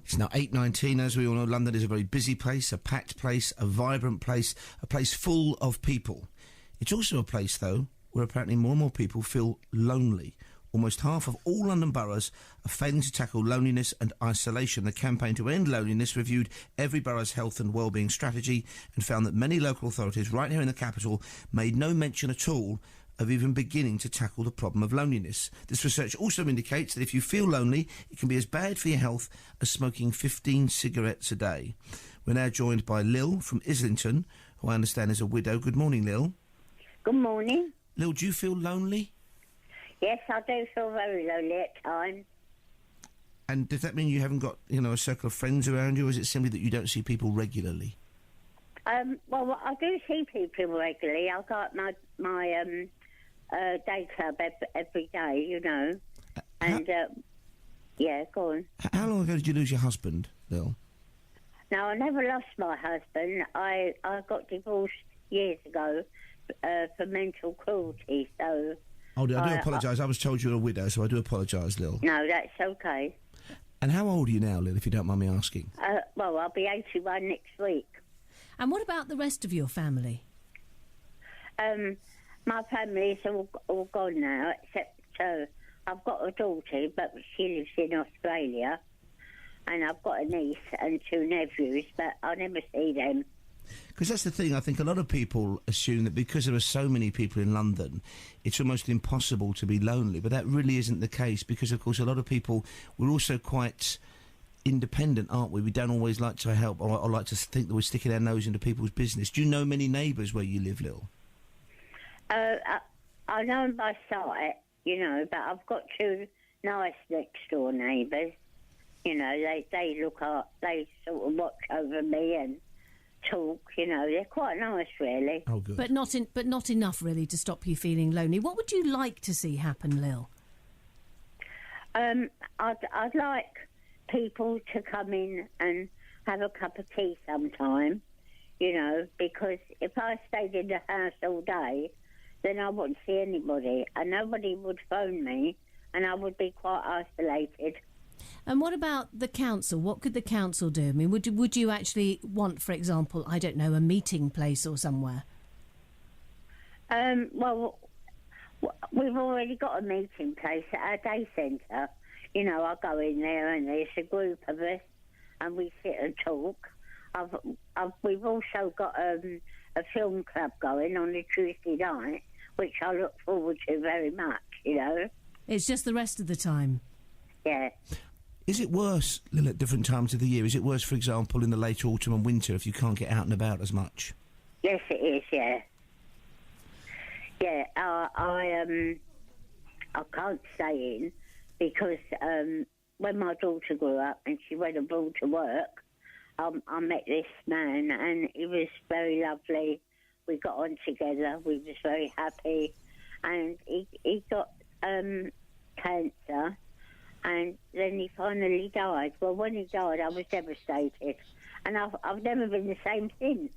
It's now 8:19. As we all know, London is a very busy place, a packed place, a vibrant place, a place full of people. It's also a place, though, where apparently more and more people feel lonely. Almost half of all London boroughs are failing to tackle loneliness and isolation. The campaign to end loneliness reviewed every borough's health and wellbeing strategy and found that many local authorities right here in the capital made no mention at all of even beginning to tackle the problem of loneliness. This research also indicates that if you feel lonely, it can be as bad for your health as smoking 15 cigarettes a day. We're now joined by Lil from Islington, who I understand is a widow. Good morning, Lil. Good morning. Lil, do you feel lonely? Yes, I do feel very lonely at times. And does that mean you haven't got, a circle of friends around you, or is it simply that you don't see people regularly? Well, I do see people regularly. I go at my day club every day, And, yeah, go on. How long ago did you lose your husband, Lil? No, I never lost my husband. I got divorced years ago for mental cruelty, so... Oh, I do apologise. I was told you were a widow, so I do apologise, Lil. No, that's okay. And how old are you now, Lil, if you don't mind me asking? Well, I'll be 81 next week. And what about the rest of your family? My family's all gone now, except I've got a daughter, but she lives in Australia, and I've got a niece and 2 nephews, but I never see them. Because that's the thing, I think a lot of people assume that because there are so many people in London, it's almost impossible to be lonely, but that really isn't the case, because, of course, a lot of people, we're also quite independent, aren't we? We don't always like to help or like to think that we're sticking our nose into people's business. Do you know many neighbours where you live, Lil? I know by sight, but I've got 2 nice next-door neighbours. They look up, they sort of watch over me and talk, they're quite nice, really. Oh, good. But not enough, really, to stop you feeling lonely. What would you like to see happen, Lil? I'd like people to come in and have a cup of tea sometime, because if I stayed in the house all day, then I wouldn't see anybody, and nobody would phone me, and I would be quite isolated. And what about the council? What could the council do? I mean, would you actually want, for example, I don't know, a meeting place or somewhere? Well, we've already got a meeting place at our day centre. I go in there and there's a group of us and we sit and talk. We've also got a film club going on a Tuesday night, which I look forward to very much, It's just the rest of the time. Yeah. Is it worse, Lil, at different times of the year? Is it worse, for example, in the late autumn and winter if you can't get out and about as much? Yes, it is, yeah. Yeah, I can't stay in because when my daughter grew up and she went abroad to work, I met this man and he was very lovely. We got on together. We was very happy. And he got cancer. And then he finally died. Well, when he died, I was devastated. And I've never been the same since.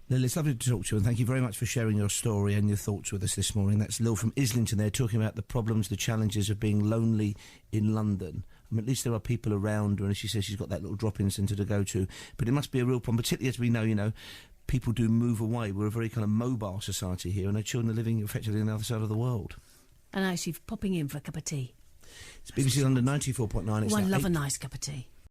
Lil, it's lovely to talk to you, and thank you very much for sharing your story and your thoughts with us this morning. That's Lil from Islington there, talking about the problems, the challenges of being lonely in London. I mean, at least there are people around her, and she says she's got that little drop-in centre to go to. But it must be a real problem, particularly as we know, people do move away. We're a very kind of mobile society here, and our children are living effectively on the other side of the world. And actually popping in for a cup of tea. It's BBC London 94.9. I love a nice cup of tea.